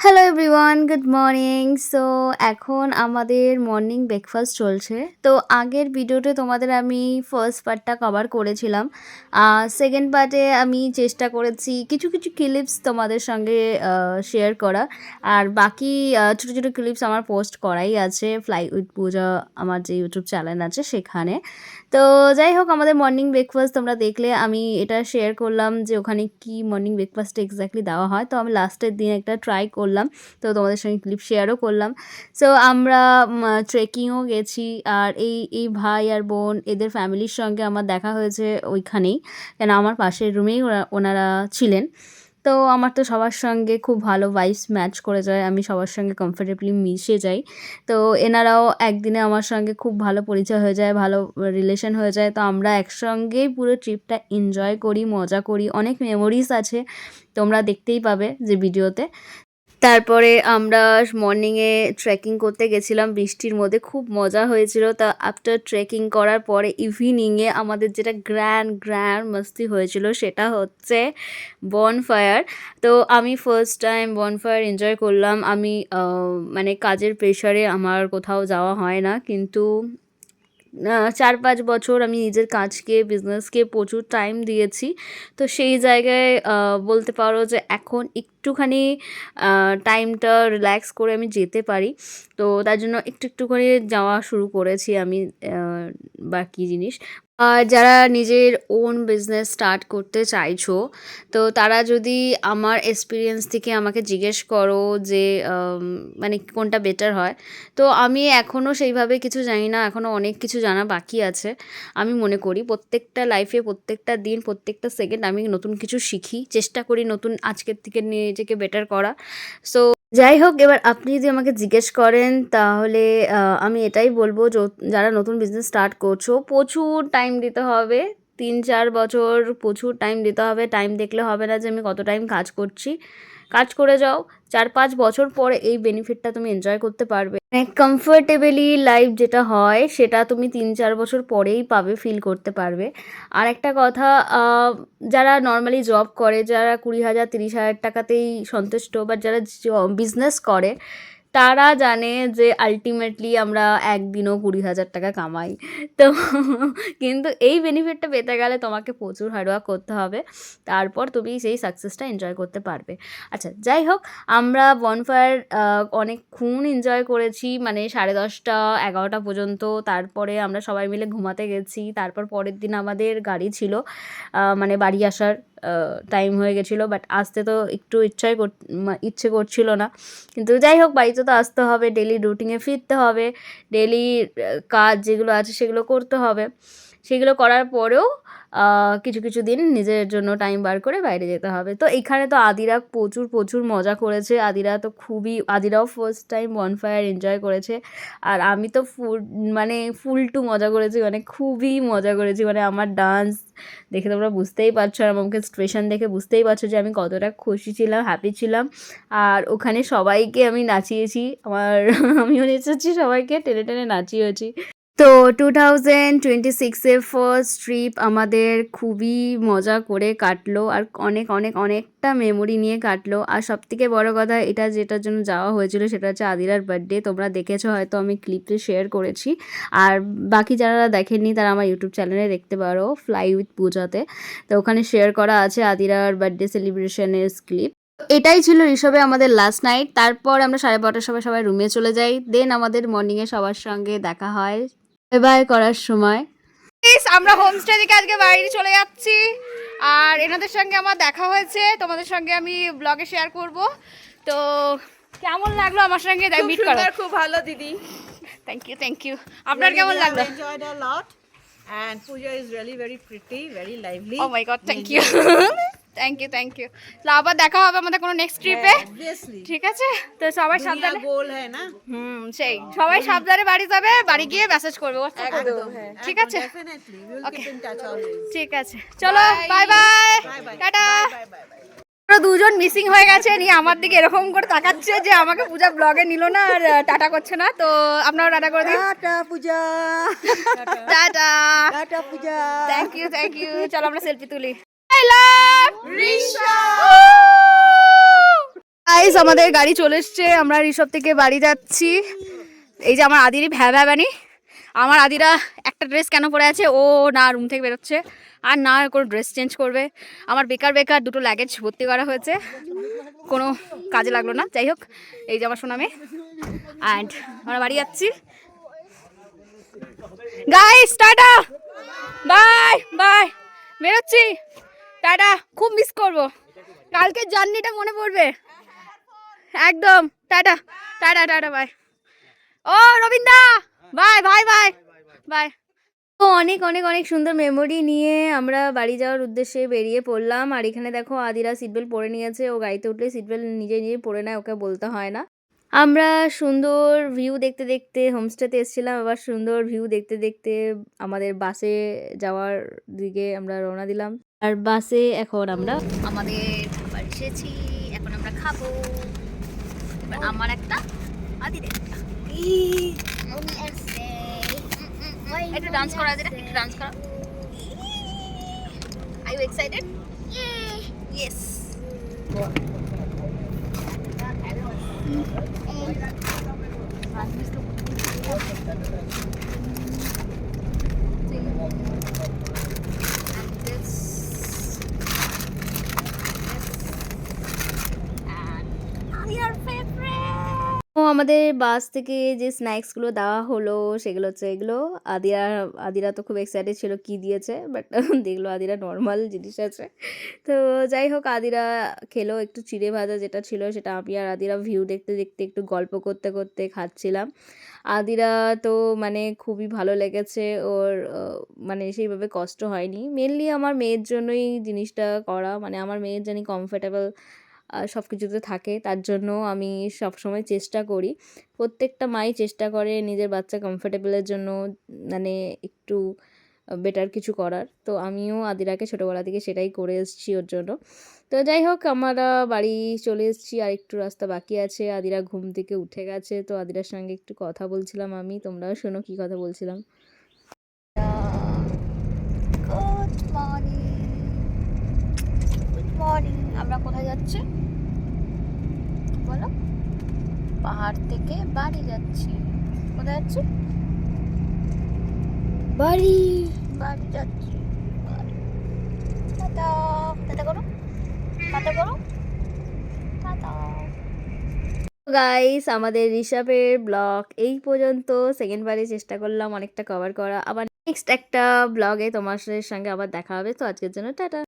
Hello everyone, good morning. So এখন আমাদের morning breakfast চলছে। তো আগের ভিডিওতে তোমাদের আমি ফার্স্ট পার্টটা কভার করেছিলাম। সেকেন্ড পার্টে আমি চেষ্টা করেছি কিছু কিছু ক্লিপস তোমাদের সঙ্গে শেয়ার করা। আর বাকি ছোটো ছোটো ক্লিপস আমার পোস্ট করাই আছে ফ্লাই উইথ পূজা, আমার যে ইউটিউব চ্যানেল আছে সেখানে। তো যাই হোক, আমাদের মর্নিং ব্রেকফাস্ট তোমরা দেখলে, আমি এটা শেয়ার করলাম যে ওখানে কি মর্নিং ব্রেকফাস্টে এক্স্যাক্টলি দেওয়া হয়। তো আমি লাস্টের দিন একটা ট্রাই করলাম, তো তোমাদের সঙ্গে ক্লিপ শেয়ারও করলাম। সো আমরা ট্রেকিংও গেছি, আর এই ভাই আর বোন এদের ফ্যামিলির সঙ্গে আমার দেখা হয়েছে ওইখানেই, কেন আমার পাশের রুমেই ওনারা ছিলেন। তো আমার তো সবার সঙ্গে খুব ভালো ভাইবস ম্যাচ করে যায়, আমি সবার সঙ্গে কমফোর্টেবলি মিশে যাই। তো এনারাও একদিনে আমার সঙ্গে খুব ভালো পরিচয় হয়ে যায়, ভালো রিলেশন হয়ে যায়। তো আমরা একসঙ্গেই পুরো ট্রিপটা এনজয় করি, মজা করি, অনেক মেমোরিজ আছে, তোমরা দেখতেই পাবে যে ভিডিওতে। তারপরে আমরা মর্নিংয়ে ট্রেকিং করতে গেছিলাম বৃষ্টির মধ্যে, খুব মজা হয়েছিল। তা আফটার ট্রেকিং করার পরে ইভিনিংয়ে আমাদের যেটা গ্র্যান্ড মাস্তি হয়েছিল সেটা হচ্ছে বনফায়ার। তো আমি ফার্স্ট টাইম বনফায়ার এনজয় করলাম। আমি মানে কাজের প্রেশারে আমার কোথাও যাওয়া হয় না, কিন্তু 4-5 বছর আমি নিজের কাজকে, বিজনেসকে প্রচুর টাইম দিয়েছি। তো সেই জায়গায় বলতে পারো যে এখন একটুখানি টাইমটা রিল্যাক্স করে আমি যেতে পারি। তো তার জন্য একটু একটু করে যাওয়া শুরু করেছি আমি বাকি জিনিস। আর যারা নিজের ওন বিজনেস স্টার্ট করতে চাইছো, তো তারা যদি আমার এক্সপিরিয়েন্স থেকে আমাকে জিজ্ঞেস করো যে মানে কোনটা বেটার হয়, তো আমি এখনও সেইভাবে কিছু জানি না, এখনও অনেক কিছু জানা বাকি আছে। আমি মনে করি প্রত্যেকটা লাইফে, প্রত্যেকটা দিন, প্রত্যেকটা সেকেন্ড আমি নতুন কিছু শিখি, চেষ্টা করি নতুন আজকের থেকে নিজেকে বেটার করা। সো যাই হোক, এবার আপনি যদি আমাকে জিজ্ঞেস করেন তাহলে আমি এটাই বলবো, যারা নতুন বিজনেস স্টার্ট করছো, প্রচুর টাইম দিতে হবে। 3-4 বছর প্রচুর টাইম দিতে হবে। টাইম দেখলে হবে না যে আমি কত টাইম কাজ করছি। কাজ করে যাও, 4-5 বছর পরে এই বেনিফিটটা তুমি এনজয় করতে পারবে। মানে কমফোর্টেবলি লাইফ যেটা হয় সেটা তুমি 3-4 বছর পরেই পাবে, ফিল করতে পারবে। আর একটা কথা, যারা নর্মালি জব করে, যারা 20,000 30,000 টাকাতেই সন্তুষ্ট, বা যারা বিজনেস করে, তারা জানে যে আলটিমেটলি আমরা একদিনও 20,000 টাকা কামাই। তো কিন্তু এই বেনিফিটটা পেতে গেলে তোমাকে প্রচুর হার্ডওয়ার্ক করতে হবে, তারপর তুমি সেই সাকসেসটা এনজয় করতে পারবে। আচ্ছা, যাই হোক, আমরা বনফায়ার অনেকক্ষণ এনজয় করেছি, মানে 10:30 11টা পর্যন্ত। তারপরে আমরা সবাই মিলে ঘুমাতে গেছি। তারপর পরের দিন আমাদের গাড়ি ছিল, মানে বাড়ি আসার টাইম হয়ে গেছিলো, বাট আসতে তো একটু ইচ্ছে করছিল না, কিন্তু যাই হোক, বাড়িতে তো আসতে হবে, ডেলি রুটিনে ফিরতে হবে, ডেলি কাজ যেগুলো আছে সেগুলো করতে হবে। সেগুলো করার পরেও কিছু কিছু দিন নিজের জন্য টাইম বার করে বাইরে যেতে হবে। তো এখানে তো আদিরা প্রচুর মজা করেছে। আদিরাও ফার্স্ট টাইম বনফায়ার এনজয় করেছে। আর আমি তো ফুল টু মজা করেছি, মানে খুবই মজা করেছি। মানে আমার ডান্স দেখে তোমরা বুঝতেই পারছো, আর আমাকে এক্সপ্রেশন দেখে বুঝতেই পারছো যে আমি কতটা খুশি ছিলাম, হ্যাপি ছিলাম। আর ওখানে সবাইকে আমি নাচিয়েছি, আমিও নেচেছি, সবাইকে টেনে টেনে নাচিয়েছি। তো 2026-এর ফার্স্ট ট্রিপ আমাদের খুবই মজা করে কাটলো, আর অনেকটা মেমোরি নিয়ে কাটলো। আর সবথেকে বড় কথা, এটা যেটার জন্য যাওয়া হয়েছিল সেটা হচ্ছে আদিরার বার্থডে। তোমরা দেখেছো হয়তো, আমি ক্লিপে শেয়ার করেছি। আর বাকি যারা দেখেননি তারা আমার ইউটিউব চ্যানেলে দেখতে পারো, ফ্লাই উইথ পূজাতে। তো ওখানে শেয়ার করা আছে আদিরার বার্থডে সেলিব্রেশনের ক্লিপ। এটাই ছিল ঋষভে আমাদের লাস্ট নাইট। তারপর আমরা 12:30টার সময় সবাই রুমে চলে যাই। দেন আমাদের মর্নিংয়ে সবার সঙ্গে দেখা হয় বাই করার সময়। আমরা হোমস্টে থেকে আজকে বাইরে চলে যাচ্ছি, আর এনাদের সঙ্গে আমার দেখা হয়েছে, তোমাদের সঙ্গে আমি ব্লগে শেয়ার করব। তো কেমন লাগলো আমার সঙ্গে মিট করা? খুব ভালো দিদি। Thank you. আপনার কেমন লাগলো? Enjoyed a lot and Pooja is really very pretty, very lively. Oh my God, thank you. Thank you. তো আবার দেখা হবে আমাদের কোনো নেক্সট ট্রিপে, Obviously. ঠিক আছে? তো সবাই সাবধানে, গোল है ना? সেই সবাই সাবধানে বাড়ি যাবে, বাড়ি গিয়ে মেসেজ করবে, WhatsApp করবে, ঠিক আছে? Definitely. We will keep in touch always. ঠিক আছে, চলো, বাই বাই, টাটা। ওরা দুজন মিসিং হয়ে গেছে, নিয়ে আমার দিকে এরকম করে তাকাচ্ছে যে আমাকে পূজা ব্লগে নিল না, আর টাটা করছে না। তো আপনারা টাটা করে দিন। Tata Pooja. Tata. Tata Pooja. Thank you. চলো আমরা সেলফি তুলি। I love Risha. গাইস আমাদের গাড়ি চলে এসছে, আমরা ঋষভ থেকে বাড়ি যাচ্ছি। এই যে আমার আদিরই ভ্যাবানি, আমার আদিরা একটা ড্রেস কেন পরে আছে, ও না রুম থেকে বেরোচ্ছে আর না কোনো ড্রেস চেঞ্জ করবে। আমার বেকার বেকার দুটো লাগেজ ভর্তি করা হয়েছে, কোনো কাজে লাগলো না। যাই হোক, এই যে আমার সোনামে অ্যান্ড আমরা বাড়ি যাচ্ছি। গাইস টাটা, বাই বাই, বেরোচ্ছি, টাটা। খুব মিস করবো, কালকের জার্নিটা মনে পড়বে একদম। Tata tata tata, bye. ও রবীন্দা, বাই বাই বাই বাই। তো অনেক অনেক অনেক সুন্দর মেমোরি নিয়ে আমরা বাড়ি যাওয়ার উদ্দেশ্যে বেরিয়ে পড়লাম। আর এখানে দেখো আদিরা সিট বেল্ট পরে নিয়েছে, ও গাড়িতে উঠলে সিট বেল্ট নিজে নিজে পরে নেয়, ওকে বলতে হয় না। আমরা সুন্দর ভিউ দেখতে দেখতে হোমস্টেতে এসেছিলাম, আবার সুন্দর ভিউ দেখতে দেখতে আমাদের বাসে যাওয়ার দিকে আমরা রওনা দিলাম। আর বাসে এখন আমরা আমাদের খাবার এসেছি, এখন আমরা খাবো। এবার আমার একটা, আদিদের একটা। একটু ডান্স করা, আদিরা একটু ডান্স করা। Are you excited? Yes. ও আমাদের বাস থেকে যে স্ন্যাক্সগুলো দেওয়া হলো সেগুলো হচ্ছে এগুলো। আদিরা আদিরা তো খুব এক্সাইটেড ছিল কি দিয়েছে, বাট দেখলো আদিরা নর্মাল জিনিস আছে। তো যাই হোক, আদিরা খেলো একটু চিড়ে ভাজা যেটা ছিল, সেটা আমি আর আদিরা ভিউ দেখতে দেখতে একটু গল্প করতে করতে খাচ্ছিলাম। আদিরা তো মানে খুবই ভালো লেগেছে ওর, মানে সেইভাবে কষ্ট হয়নি। মেনলি আমার মেয়ের জন্যই জিনিসটা করা, মানে আমার মেয়ের জানি কমফোর্টেবল সব কিছুতে থাকে, তার জন্য আমি সবসময় চেষ্টা করি। প্রত্যেকটা মাই চেষ্টা করে নিজের বাচ্চা কমফোর্টেবলের জন্য, মানে একটু বেটার কিছু করার। তো আমিও আদিরাকে ছোটোবেলা থেকে সেটাই করে এসেছি ওর জন্য। তো যাই হোক, আমরা বাড়ি চলে এসেছি, আর একটু রাস্তা বাকি আছে। আদিরা ঘুম থেকে উঠে গেছে, তো আদিরার সঙ্গে একটু কথা বলছিলাম আমি, তোমরাও শোনো কী কথা বলছিলাম। Good morning, good morning. আমরা কোথায় যাচ্ছি বলো? পাহাড় থেকে বাড়ি যাচ্ছি। কোথায় যাচ্ছি? বাড়ি বাড়ি যাচ্ছি। টাটা, টাটা করো, টাটা করো, টাটা। গাইস, আমাদের ঋষভের ব্লগ এই পর্যন্ত। সেকেন্ড বারে চেষ্টা করলাম অনেকটা কভার করা। আবার নেক্সট একটা ব্লগে তোমাদের সঙ্গে আবার দেখা হবে। তো আজকের জন্য টাটা।